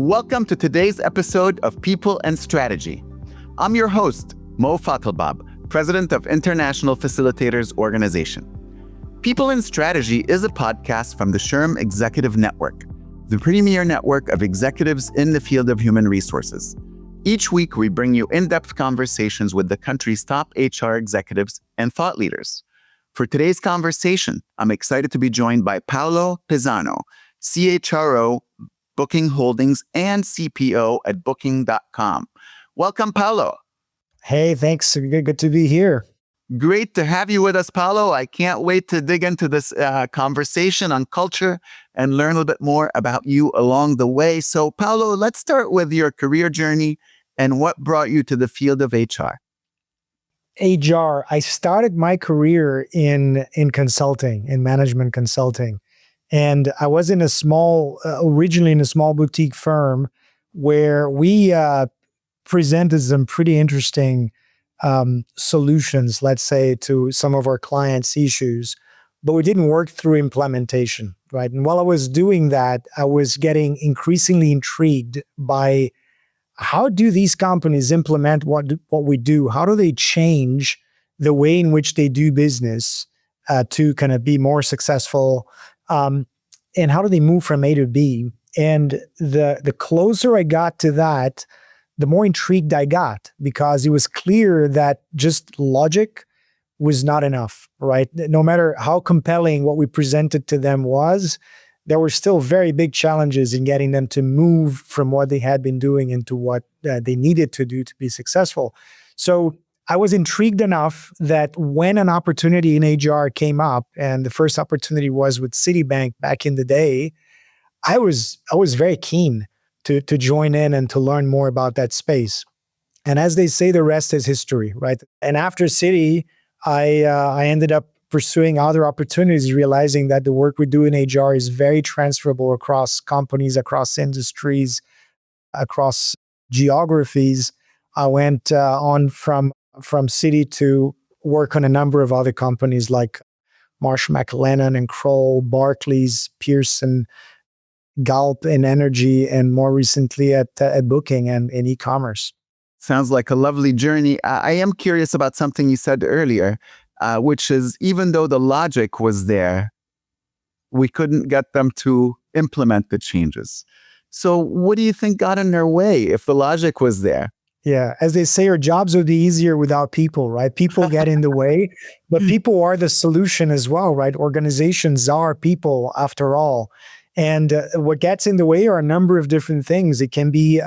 Welcome to today's episode of People and Strategy. I'm your host, Mo Fatalbab, President of International Facilitators Organization. People and Strategy is a podcast from the SHRM Executive Network, the premier network of executives in the field of human resources. Each week, we bring you in-depth conversations with the country's top HR executives and thought leaders. For today's conversation, I'm excited to be joined by Paulo Pisano, CHRO, Booking Holdings, and CPO at Booking.com. Welcome, Paulo. Hey, thanks. Good to be here. Great to have you with us, Paulo. I can't wait to dig into this conversation on culture and learn a little bit more about you along the way. So, Paulo, let's start with your career journey and what brought you to the field of HR. HR, I started my career in consulting, in management consulting. And I was originally in a small boutique firm where we presented some pretty interesting solutions, let's say, to some of our clients' issues, but we didn't work through implementation, right? And while I was doing that, I was getting increasingly intrigued by how do these companies implement what we do? How do they change the way in which they do business to kind of be more successful? And how do they move from A to B? And the closer I got to that, the more intrigued I got, because it was clear that just logic was not enough, right? No matter how compelling what we presented to them was, there were still very big challenges in getting them to move from what they had been doing into what they needed to do to be successful. So I was intrigued enough that when an opportunity in HR came up, and the first opportunity was with Citibank back in the day, I was very keen to join in and to learn more about that space. And as they say, the rest is history, right? And after Citi, I ended up pursuing other opportunities, realizing that the work we do in HR is very transferable across companies, across industries, across geographies. I went on from Citi to work on a number of other companies like Marsh McLennan and Kroll, Barclays, Pearson, Galp in energy, and more recently at Booking and in e-commerce. Sounds like a lovely journey. I am curious about something you said earlier, which is even though the logic was there, we couldn't get them to implement the changes. So what do you think got in their way if the logic was there? Yeah, as they say, our jobs would be easier without people, right? People get in the way, but people are the solution as well, right? Organizations are people after all. And what gets in the way are a number of different things. It can be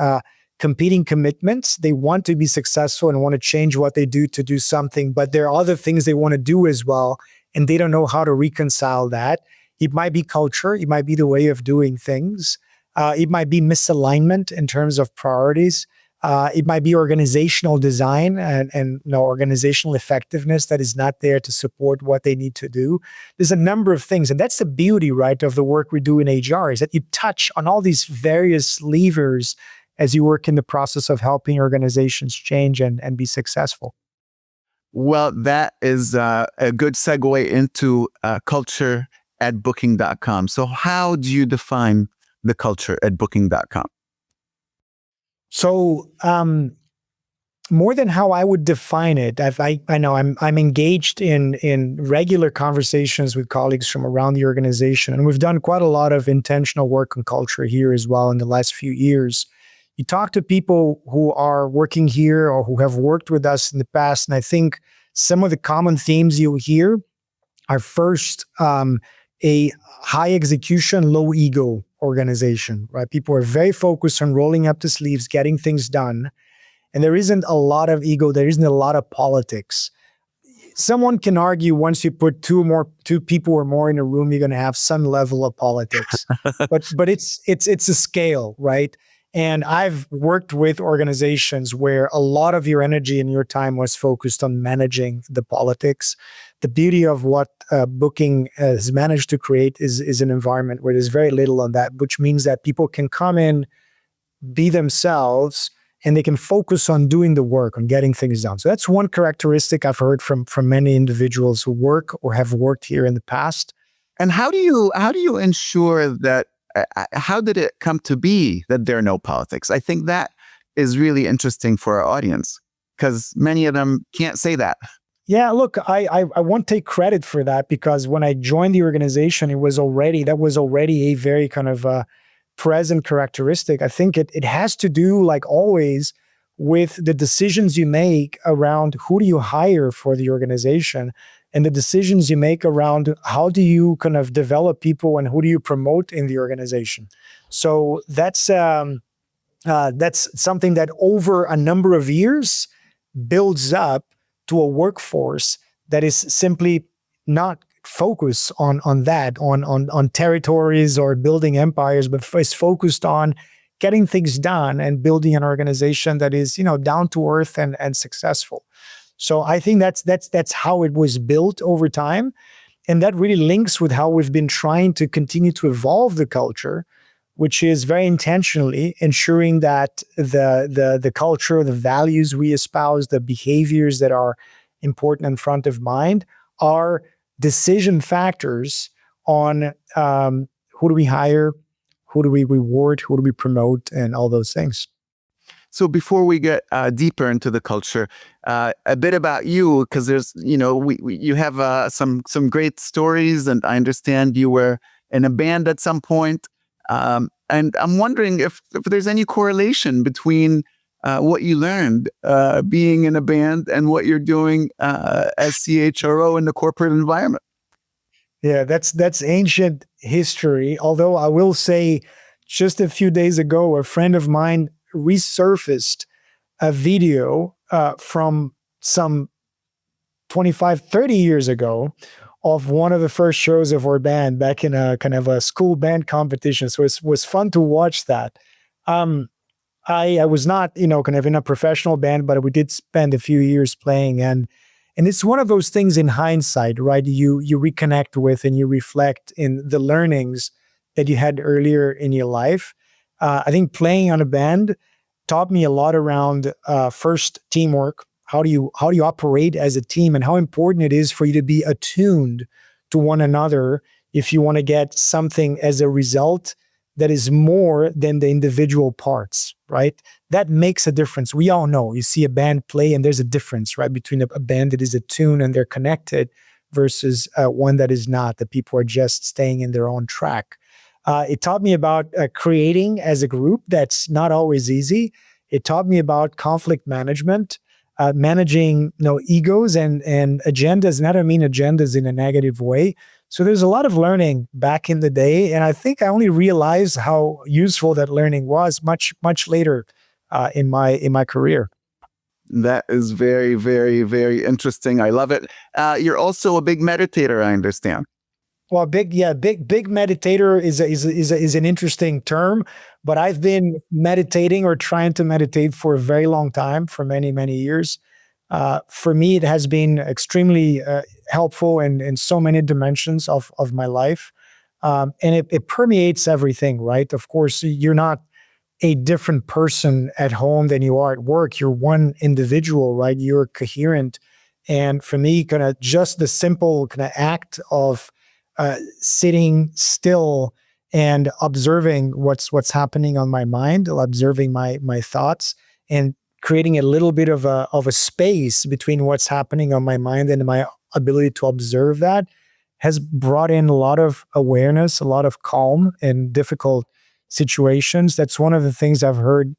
competing commitments. They want to be successful and want to change what they do to do something, but there are other things they want to do as well, and they don't know how to reconcile that. It might be culture. It might be the way of doing things. It might be misalignment in terms of priorities. It might be organizational design and organizational effectiveness that is not there to support what they need to do. There's a number of things, and that's the beauty, right, of the work we do in HR, is that you touch on all these various levers as you work in the process of helping organizations change and be successful. Well, that is a good segue into culture at Booking.com. So how do you define the culture at Booking.com? So more than how I would define it, I know I'm engaged in regular conversations with colleagues from around the organization, and we've done quite a lot of intentional work on culture here as well in the last few years. You talk to people who are working here or who have worked with us in the past, and I think some of the common themes you'll hear are first, a high execution, low ego organization, right? People are very focused on rolling up the sleeves, getting things done. And there isn't a lot of ego. There isn't a lot of politics. Someone can argue once you put two people or more in a room, you're going to have some level of politics, but it's a scale, right? And I've worked with organizations where a lot of your energy and your time was focused on managing the politics. The beauty of what Booking has managed to create is an environment where there's very little on that, which means that people can come in, be themselves, and they can focus on doing the work, on getting things done. So that's one characteristic I've heard from many individuals who work or have worked here in the past. And how do you ensure that how did it come to be that there are no politics? I think that is really interesting for our audience because many of them can't say that. Yeah, look, I won't take credit for that because when I joined the organization, that was already a very kind of present characteristic. I think it has to do, like always, with the decisions you make around who do you hire for the organization and the decisions you make around how do you kind of develop people and who do you promote in the organization. So that's something that over a number of years builds up to a workforce that is simply not focused on territories or building empires, but is focused on getting things done and building an organization that is, down to earth and successful. So I think that's how it was built over time. And that really links with how we've been trying to continue to evolve the culture, which is very intentionally ensuring that the culture, the values we espouse, the behaviors that are important and front of mind are decision factors on who do we hire, who do we reward, who do we promote, and all those things. So before we get deeper into the culture, a bit about you, because there's, you have some great stories, and I understand you were in a band at some point. And I'm wondering if there's any correlation between what you learned being in a band and what you're doing as CHRO in the corporate environment. Yeah, that's ancient history. Although I will say, just a few days ago, a friend of mine resurfaced a video from some 25, 30 years ago of one of the first shows of our band back in a kind of a school band competition. So it was fun to watch that. I was not, kind of in a professional band, but we did spend a few years playing. And it's one of those things in hindsight, right? You reconnect with and you reflect in the learnings that you had earlier in your life. I think playing on a band taught me a lot around first teamwork. How do you operate as a team, and how important it is for you to be attuned to one another if you want to get something as a result that is more than the individual parts, right? That makes a difference. We all know, you see a band play and there's a difference, right? Between a band that is attuned and they're connected versus one that is not, that people are just staying in their own track. It taught me about creating as a group. That's not always easy. It taught me about conflict management, managing egos and agendas. And I don't mean agendas in a negative way. So there's a lot of learning back in the day, and I think I only realized how useful that learning was much later in my career. That is very, very, very interesting. I love it. You're also a big meditator, I understand. Well, big meditator is an interesting term, but I've been meditating or trying to meditate for a very long time, for many years. For me, it has been extremely helpful in so many dimensions of my life. And it permeates everything, right? Of course, you're not a different person at home than you are at work. You're one individual, right? You're coherent. And for me, kind of just the simple kind of act of sitting still and observing what's happening on my mind, observing my thoughts, and creating a little bit of a space between what's happening on my mind and my ability to observe that has brought in a lot of awareness, a lot of calm in difficult situations. That's one of the things I've heard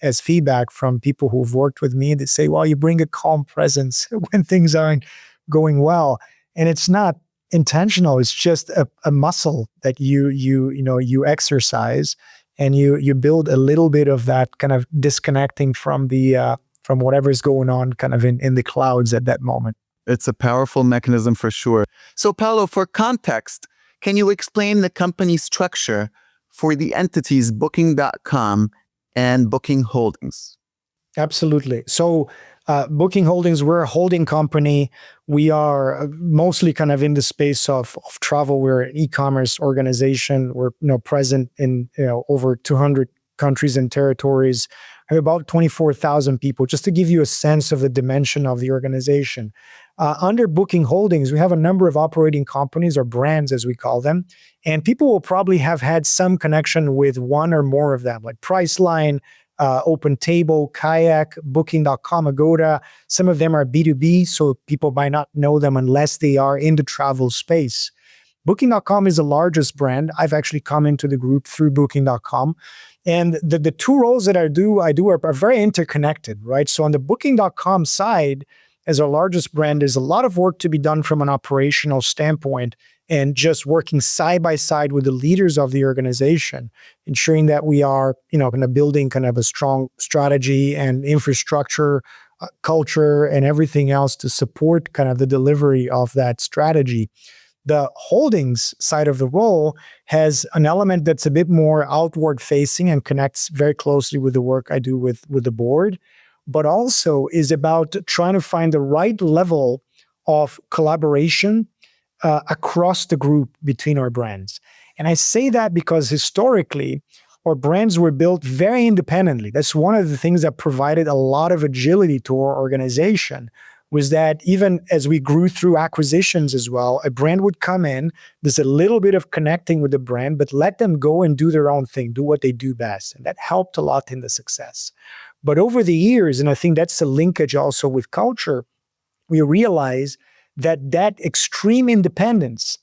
as feedback from people who've worked with me. They say, well, you bring a calm presence when things aren't going well. And it's not intentional. It's just a muscle that you exercise, and you build a little bit of that kind of disconnecting from from whatever's going on kind of in the clouds at that moment. It's a powerful mechanism for sure. So Paulo, for context, can you explain the company structure for the entities Booking.com and Booking Holdings? Absolutely. So Booking Holdings, we're a holding company. We are mostly kind of in the space of travel. We're an e-commerce organization. We're present in over 200 countries and territories. We have about 24,000 people. Just to give you a sense of the dimension of the organization, Under Booking Holdings, we have a number of operating companies or brands, as we call them, and people will probably have had some connection with one or more of them, like Priceline, OpenTable, Kayak, Booking.com, Agoda. Some of them are B2B, so people might not know them unless they are in the travel space. Booking.com is the largest brand. I've actually come into the group through Booking.com. And the two roles that I do are very interconnected, right? So on the Booking.com side, as our largest brand, there's a lot of work to be done from an operational standpoint and just working side by side with the leaders of the organization, ensuring that we are, kind of building kind of a strong strategy and infrastructure, culture, and everything else to support kind of the delivery of that strategy. The holdings side of the role has an element that's a bit more outward facing and connects very closely with the work I do with the board, but also is about trying to find the right level of collaboration across the group between our brands. And I say that because historically, our brands were built very independently. That's one of the things that provided a lot of agility to our organization, was that even as we grew through acquisitions as well, a brand would come in, there's a little bit of connecting with the brand, but let them go and do their own thing, do what they do best. And that helped a lot in the success. But over the years, and I think that's the linkage also with culture, we realize that that extreme independence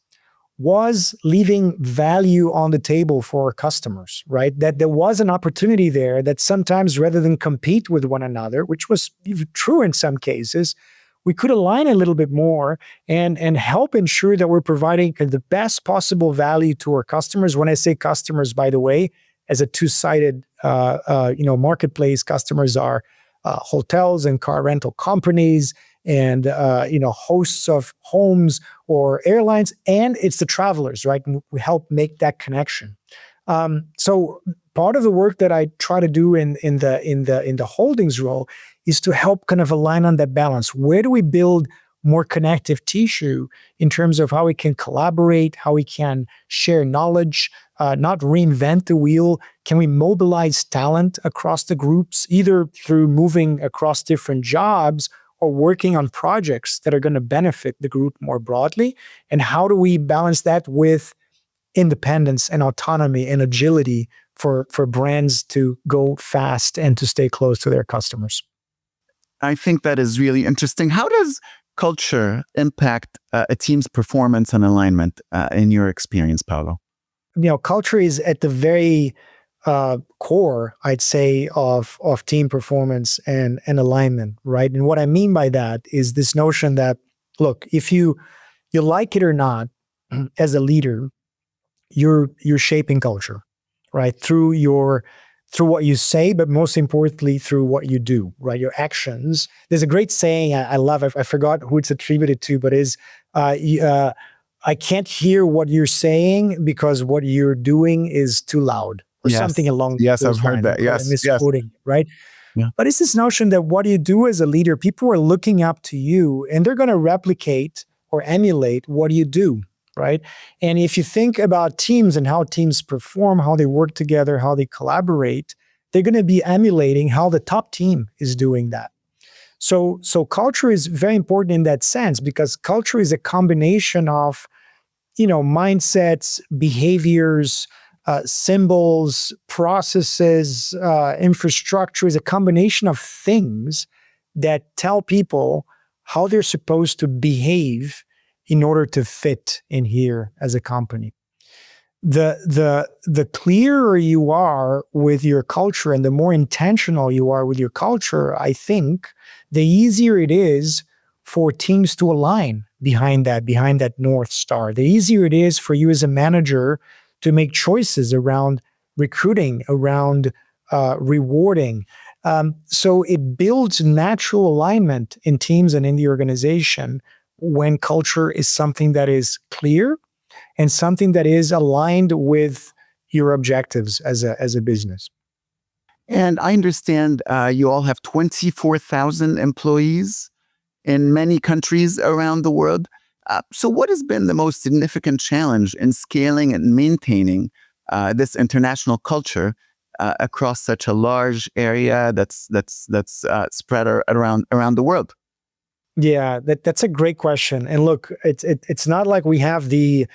was leaving value on the table for our customers, right? That there was an opportunity there that sometimes rather than compete with one another, which was true in some cases, we could align a little bit more and help ensure that we're providing the best possible value to our customers. When I say customers, by the way, as a two-sided marketplace, customers are hotels and car rental companies and hosts of homes or airlines, and it's the travelers, right? And we help make that connection. So part of the work that I try to do in the holdings role is to help kind of align on that balance. Where do we build more connective tissue in terms of how we can collaborate, how we can share knowledge, not reinvent the wheel? Can we mobilize talent across the groups, either through moving across different jobs or working on projects that are going to benefit the group more broadly? And how do we balance that with independence and autonomy and agility for brands to go fast and to stay close to their customers? I think that is really interesting. How does culture impact a team's performance and alignment in your experience, Paulo? Culture is at the very core, I'd say, of team performance and alignment, right? And what I mean by that is this notion that, look, if you like it or not, as a leader, you're shaping culture, right? Through what you say, but most importantly, through what you do, right? Your actions. There's a great saying I love. I forgot who it's attributed to, but is I can't hear what you're saying because what you're doing is too loud, or something along those I've heard lines. that. Yes, misquoting, right? Yeah. But it's this notion that what you do as a leader, people are looking up to you and they're going to replicate or emulate what you do, right? And if you think about teams and how teams perform, how they work together, how they collaborate, they're going to be emulating how the top team is doing that. So culture is very important in that sense, because culture is a combination of, mindsets, behaviors, symbols, processes, infrastructure, is a combination of things that tell people how they're supposed to behave in order to fit in here as a company. The clearer you are with your culture and the more intentional you are with your culture, I think the easier it is for teams to align behind that North Star. The easier it is for you as a manager to make choices around recruiting, around rewarding. So it builds natural alignment in teams and in the organization when culture is something that is clear and something that is aligned with your objectives as a business. And I understand you all have 24,000 employees in many countries around the world. So what has been the most significant challenge in scaling and maintaining this international culture across such a large area that's spread around the world? Yeah, that's a great question. And look, it's not like we have the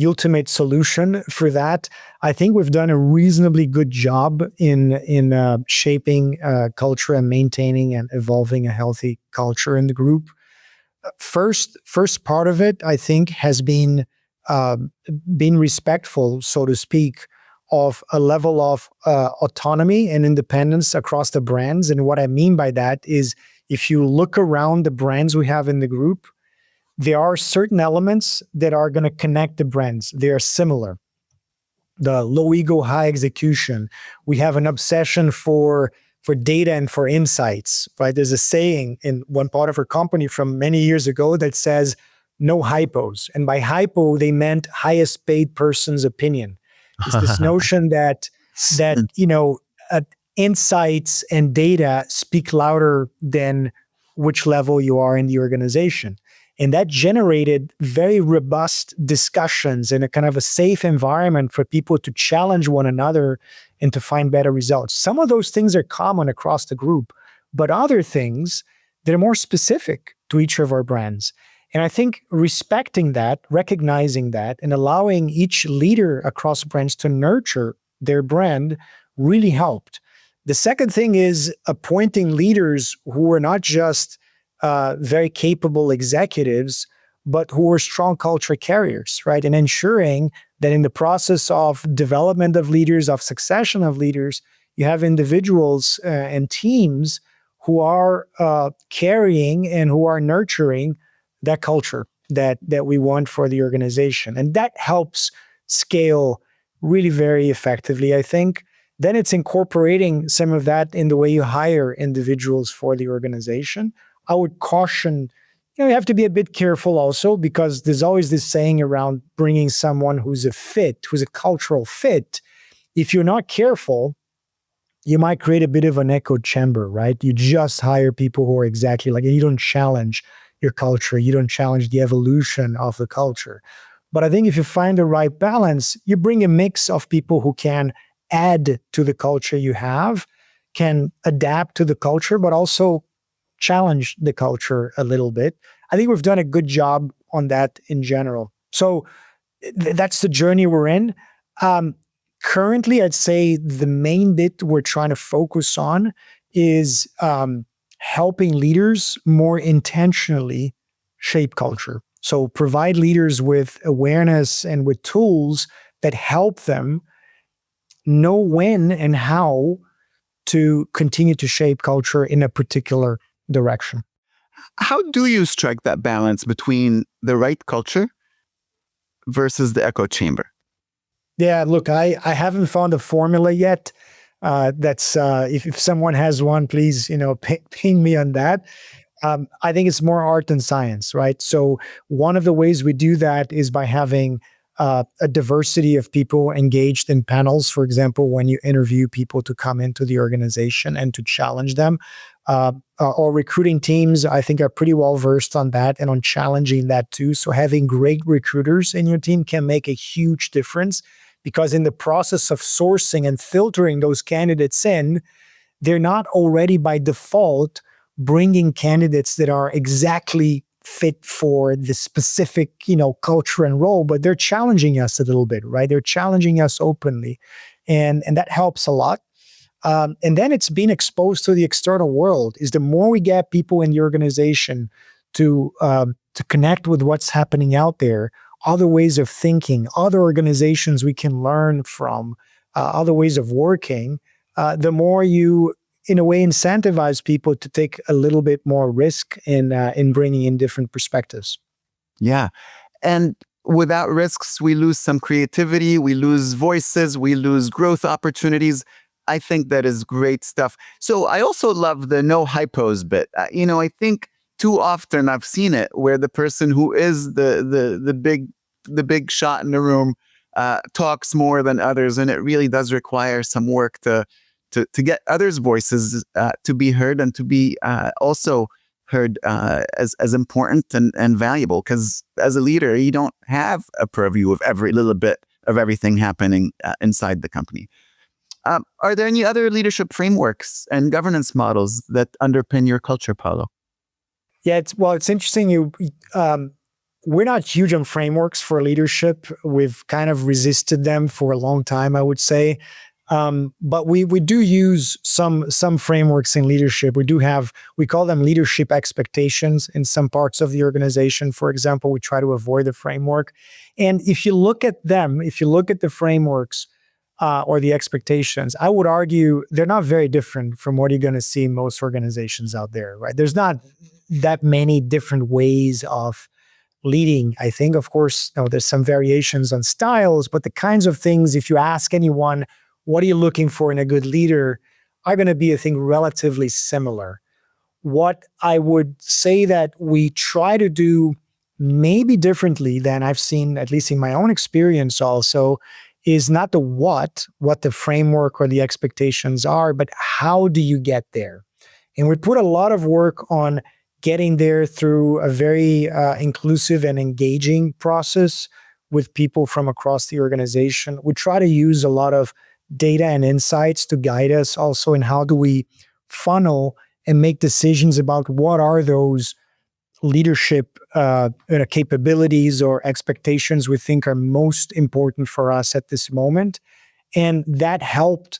ultimate solution for that. I think we've done a reasonably good job in shaping culture and maintaining and evolving a healthy culture in the group. First part of it, I think, has been uh, being respectful, so to speak, of a level of autonomy and independence across the brands. And what I mean by that is, if you look around the brands we have in the group, there are certain elements that are going to connect the brands. They are similar. The low ego, high execution. We have an obsession for data and for insights, right? There's a saying in one part of our company from many years ago that says no HiPPOs. And by HiPPO, they meant highest paid person's opinion. It's this notion that uh, insights and data speak louder than which level you are in the organization. And that generated very robust discussions in a kind of a safe environment for people to challenge one another and to find better results. Some of those things are common across the group, but other things that are more specific to each of our brands. And I think respecting that, recognizing that, and allowing each leader across brands to nurture their brand really helped. The second thing is appointing leaders who are not just very capable executives, but who are strong culture carriers, right? And ensuring that in the process of development of leaders, of succession of leaders, you have individuals and teams who are carrying and who are nurturing that culture that we want for the organization. And that helps scale really very effectively, I think. Then it's incorporating some of that in the way you hire individuals for the organization. I would caution, you have to be a bit careful also, because there's always this saying around bringing someone who's a fit, who's a cultural fit. If you're not careful, you might create a bit of an echo chamber, right? You just hire people who are exactly like, and you don't challenge your culture. You don't challenge the evolution of the culture. But I think if you find the right balance, you bring a mix of people who can add to the culture you have, can adapt to the culture, but also challenge the culture a little bit. I think we've done a good job on that in general. So that's the journey we're in. Um, Currently, I'd say the main bit we're trying to focus on is helping leaders more intentionally shape culture. So provide leaders with awareness and with tools that help them know when and how to continue to shape culture in a particular direction. How do you strike that balance between the right culture versus the echo chamber? Yeah, look, I haven't found a formula yet. That's if someone has one, please, ping me on that. I think it's more art than science, right? So one of the ways we do that is by having a diversity of people engaged in panels. For example, when you interview people to come into the organization and to challenge them. Our recruiting teams, I think, are pretty well versed on that and on challenging that too. So having great recruiters in your team can make a huge difference, because in the process of sourcing and filtering those candidates in, they're not already by default bringing candidates that are exactly fit for the specific, culture and role, but they're challenging us a little bit, right? They're challenging us openly, and that helps a lot. And then it's being exposed to the external world. Is the more we get people in the organization to connect with what's happening out there, other ways of thinking, other organizations we can learn from, other ways of working, the more you, in a way, incentivize people to take a little bit more risk in bringing in different perspectives. Yeah. And without risks, we lose some creativity, we lose voices, we lose growth opportunities. I think that is great stuff. So I also love the no hypos bit. I think too often I've seen it where the person who is the big shot in the room talks more than others, and it really does require some work to get others' voices to be heard and to be also heard as important and valuable. Because as a leader, you don't have a purview of every little bit of everything happening inside the company. Are there any other leadership frameworks and governance models that underpin your culture, Paulo? Yeah, it's interesting. We're not huge on frameworks for leadership. We've kind of resisted them for a long time, I would say. But we do use some frameworks in leadership. We call them leadership expectations in some parts of the organization. For example, we try to avoid the framework. And if you look at them, if you look at the frameworks or the expectations, I would argue they're not very different from what you're going to see in most organizations out there, right? There's not that many different ways of leading. I think, of course, there's some variations on styles, but the kinds of things, if you ask anyone, what are you looking for in a good leader, are going to be, I think, relatively similar. What I would say that we try to do maybe differently than I've seen, at least in my own experience also, is not what the framework or the expectations are, but how do you get there? And we put a lot of work on getting there through a very inclusive and engaging process with people from across the organization. We try to use a lot of data and insights to guide us also in how do we funnel and make decisions about what are those leadership capabilities or expectations we think are most important for us at this moment. And that helped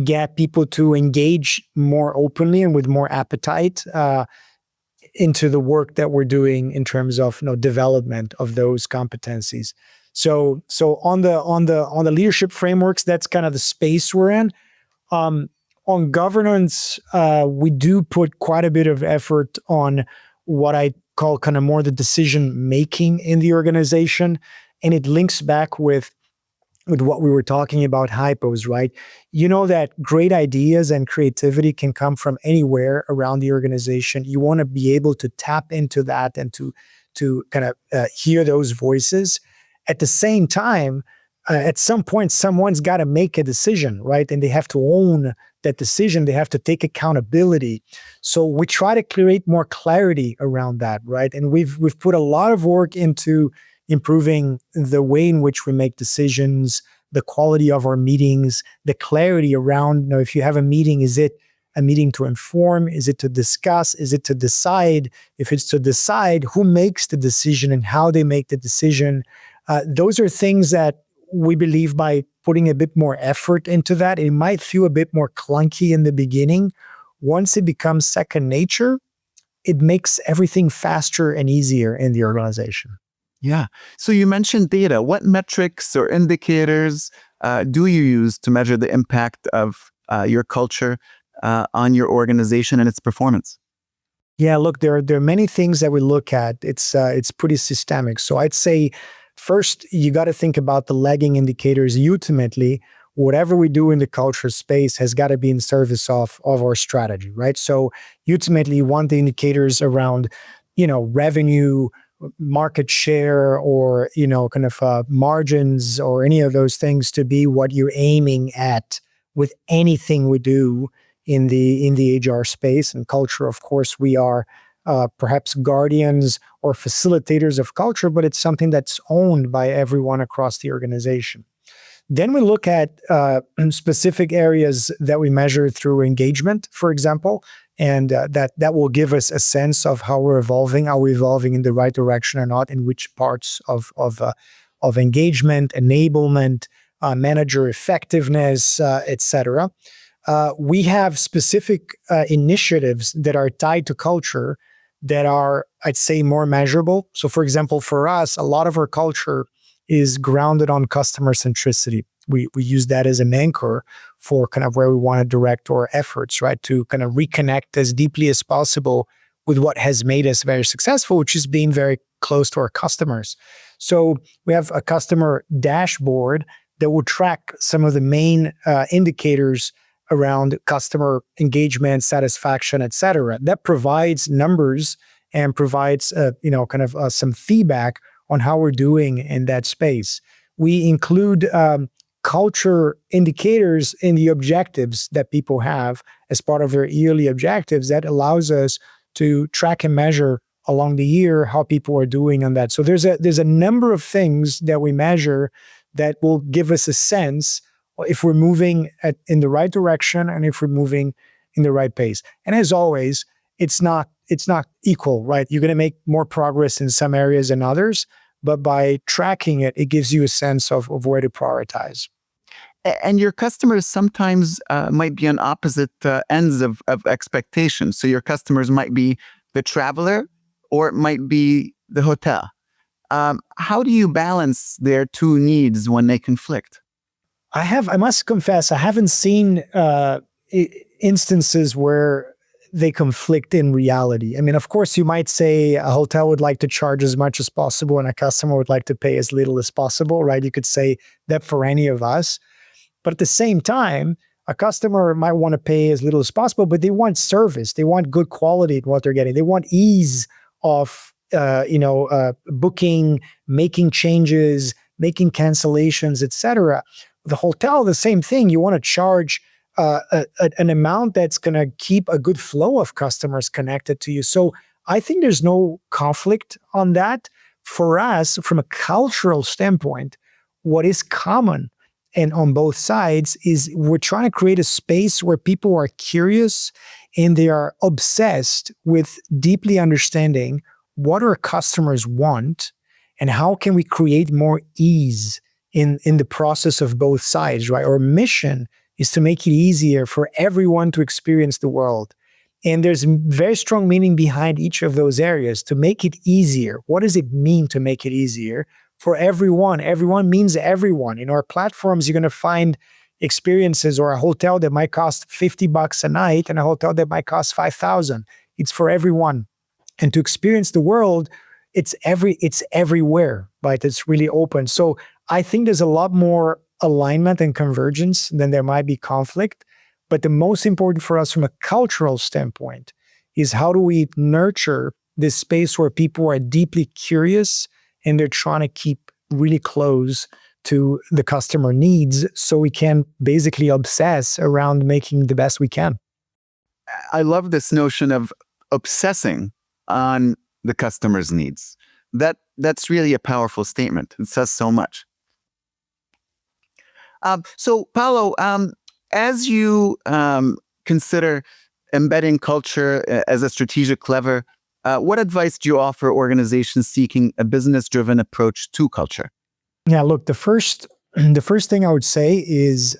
get people to engage more openly and with more appetite into the work that we're doing in terms of development of those competencies. So on the leadership frameworks, that's kind of the space we're in. On governance, we do put quite a bit of effort on what I call kind of more the decision making in the organization, and it links back with what we were talking about HiPPOs, right? You know that great ideas and creativity can come from anywhere around the organization. You want to be able to tap into that and to kind of hear those voices. At the same time, at some point, someone's got to make a decision, right? And they have to own that decision. They have to take accountability. So we try to create more clarity around that, right? And we've put a lot of work into improving the way in which we make decisions, the quality of our meetings, the clarity around, if you have a meeting, is it a meeting to inform? Is it to discuss? Is it to decide? If it's to decide, who makes the decision and how they make the decision? Those are things that we believe by putting a bit more effort into that, it might feel a bit more clunky in the beginning. Once it becomes second nature, it makes everything faster and easier in the organization. Yeah. So you mentioned data. What metrics or indicators do you use to measure the impact of your culture on your organization and its performance? Yeah, look, there are many things that we look at. It's pretty systemic. So I'd say first, you got to think about the lagging indicators. Ultimately, whatever we do in the culture space has got to be in service of our strategy, right? So ultimately, you want the indicators around, revenue, market share, or kind of margins, or any of those things to be what you're aiming at with anything we do in the HR space and culture. Of course, we are perhaps guardians or facilitators of culture, but it's something that's owned by everyone across the organization. Then we look at specific areas that we measure through engagement, for example, and that will give us a sense of how we're evolving. Are we evolving in the right direction or not? In which parts of engagement, enablement, manager effectiveness, etc. We have specific initiatives that are tied to culture that are, I'd say, more measurable. So, for example, for us, a lot of our culture is grounded on customer centricity. We use that as an anchor for kind of where we want to direct our efforts, right? To kind of reconnect as deeply as possible with what has made us very successful, which is being very close to our customers. So we have a customer dashboard that will track some of the main indicators around customer engagement, satisfaction, et cetera. That provides numbers and provides, some feedback on how we're doing in that space. We include culture indicators in the objectives that people have as part of their yearly objectives. That allows us to track and measure along the year how people are doing on that. So there's a number of things that we measure that will give us a sense if we're moving in the right direction and if we're moving in the right pace. And as always, it's not equal, right? You're going to make more progress in some areas than others, but by tracking it, it gives you a sense of where to prioritize. And your customers sometimes might be on opposite ends of expectations. So your customers might be the traveler or it might be the hotel. How do you balance their two needs when they conflict? I must confess, I haven't seen instances where they conflict in reality. I mean, of course, you might say a hotel would like to charge as much as possible and a customer would like to pay as little as possible, right? You could say that for any of us. But at the same time, a customer might want to pay as little as possible, but they want service. They want good quality in what they're getting. They want ease of, booking, making changes, making cancellations, etc. The hotel, the same thing. You want to charge an amount that's going to keep a good flow of customers connected to you. So I think there's no conflict on that. For us, from a cultural standpoint, what is common and on both sides is we're trying to create a space where people are curious and they are obsessed with deeply understanding what our customers want and how can we create more ease in the process of both sides, right? Our mission is to make it easier for everyone to experience the world. And there's very strong meaning behind each of those areas to make it easier. What does it mean to make it easier? For everyone. Everyone means everyone. In our platforms, you're going to find experiences or a hotel that might cost $50 a night and a hotel that might cost 5,000. It's for everyone. And to experience the world, it's everywhere, right? It's really open. So I think there's a lot more alignment and convergence than there might be conflict. But the most important for us from a cultural standpoint is how do we nurture this space where people are deeply curious and they're trying to keep really close to the customer needs so we can basically obsess around making the best we can. I love this notion of obsessing on the customer's needs. That's really a powerful statement. It says so much. So, Paulo, as you consider embedding culture as a strategic lever, what advice do you offer organizations seeking a business-driven approach to culture? Yeah, look, the first thing I would say is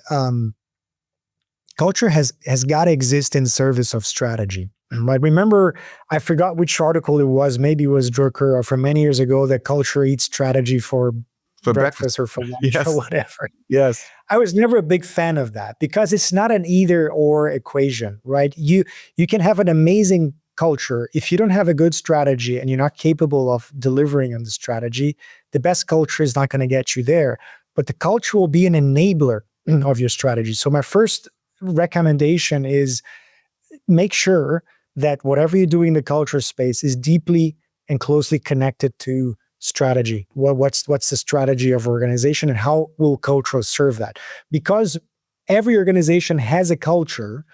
culture has got to exist in service of strategy. Right? Remember, I forgot which article it was. Maybe it was Drucker or from many years ago that culture eats strategy for breakfast or for lunch Yes. or whatever. Yes. I was never a big fan of that because it's not an either or equation, right? You can have an amazing culture if you don't have a good strategy and you're not capable of delivering on the strategy. The best culture is not going to get you there, but the culture will be an enabler of your strategy. So my first recommendation is make sure that whatever you do in the culture space is deeply and closely connected to strategy. What's the strategy of organization and how will culture serve that? Because every organization has a culture.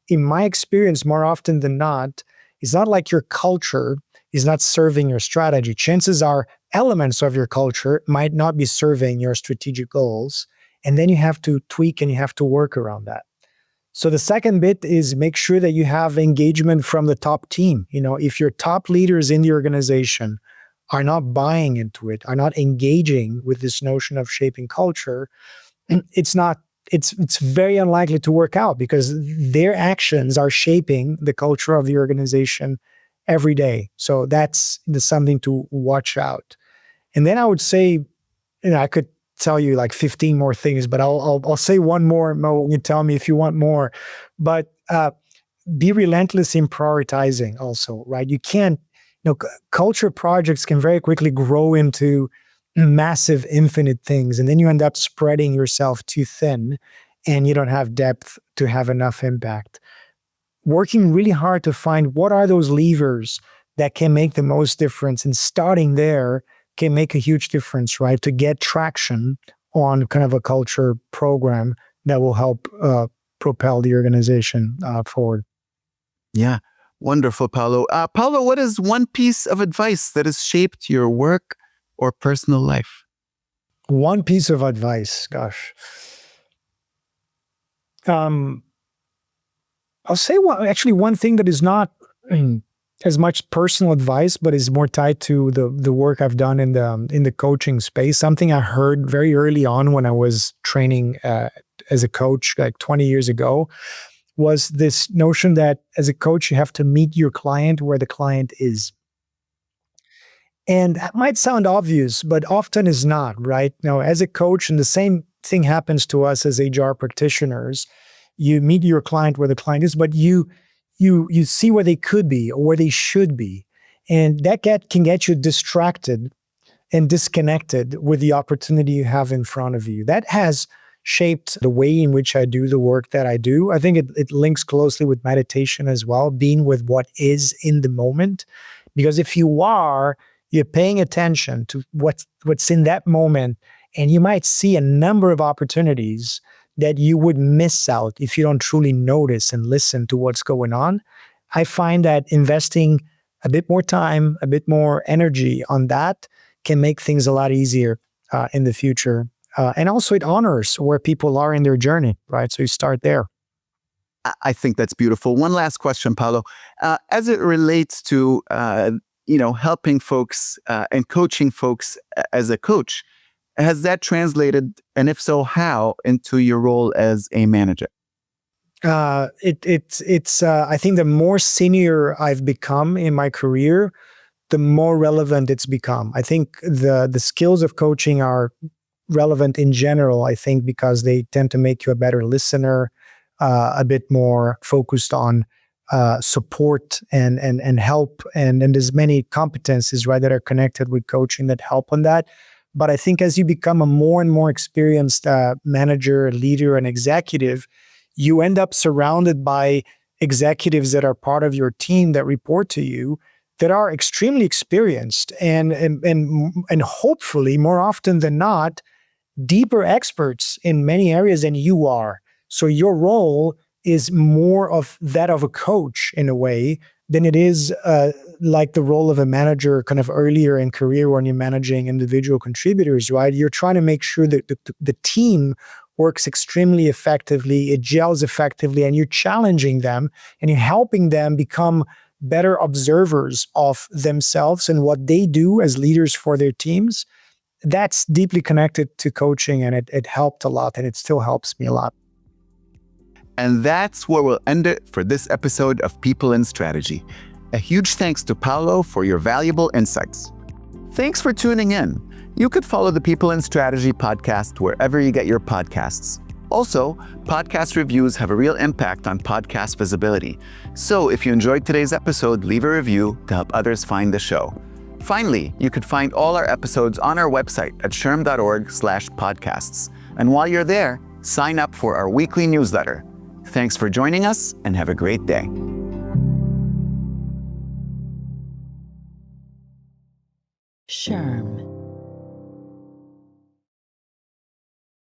In my experience, more often than not, it's not like your culture is not serving your strategy. Chances are elements of your culture might not be serving your strategic goals. And then you have to tweak and you have to work around that. So the second bit is make sure that you have engagement from the top team. If your top leaders in the organization are not buying into it, are not engaging with this notion of shaping culture, it's very unlikely to work out because their actions are shaping the culture of the organization every day. So that's something to watch out. And then I would say, I could tell you like 15 more things, but I'll say one more. Mo, you tell me if you want more. But be relentless in prioritizing also, right? You can't, culture projects can very quickly grow into massive, infinite things. And then you end up spreading yourself too thin and you don't have depth to have enough impact. Working really hard to find what are those levers that can make the most difference and starting there can make a huge difference, right? To get traction on kind of a culture program that will help propel the organization forward. Yeah. Wonderful, Paulo. Paulo, what is one piece of advice that has shaped your work or personal life? One piece of advice, gosh. I'll say one thing that is not as much personal advice, but is more tied to the work I've done in the coaching space. Something I heard very early on when I was training as a coach, like 20 years ago, was this notion that as a coach, you have to meet your client where the client is. And that might sound obvious, but often is not, right? Now, as a coach, and the same thing happens to us as HR practitioners, you meet your client where the client is, but you see where they could be or where they should be. And that can get you distracted and disconnected with the opportunity you have in front of you. That has shaped the way in which I do the work that I do. I think it links closely with meditation as well, being with what is in the moment. Because if you're paying attention to what's in that moment, and you might see a number of opportunities that you would miss out if you don't truly notice and listen to what's going on. I find that investing a bit more time, a bit more energy on that can make things a lot easier in the future. And also it honors where people are in their journey, right? So you start there. I think that's beautiful. One last question, Paulo. As it relates to helping folks and coaching folks as a coach, has that translated, and if so, how, into your role as a manager? It's I think the more senior I've become in my career, the more relevant it's become. I think the skills of coaching are relevant in general, I think, because they tend to make you a better listener, a bit more focused on support and help. And there's many competencies, right, that are connected with coaching that help on that. But I think as you become a more and more experienced manager, leader, and executive, you end up surrounded by executives that are part of your team that report to you that are extremely experienced and hopefully more often than not deeper experts in many areas than you are. So your role is more of that of a coach in a way than it is like the role of a manager kind of earlier in career when you're managing individual contributors, right? You're trying to make sure that the team works extremely effectively, it gels effectively, and you're challenging them and you're helping them become better observers of themselves and what they do as leaders for their teams. That's deeply connected to coaching, and it helped a lot, and it still helps me a lot. And that's where we'll end it for this episode of People and Strategy. A huge thanks to Paulo for your valuable insights. Thanks for tuning in. You could follow the People and Strategy podcast wherever you get your podcasts. Also, podcast reviews have a real impact on podcast visibility. So if you enjoyed today's episode, leave a review to help others find the show. Finally, you could find all our episodes on our website at shrm.org/podcasts. And while you're there, sign up for our weekly newsletter. Thanks for joining us, and have a great day. SHRM.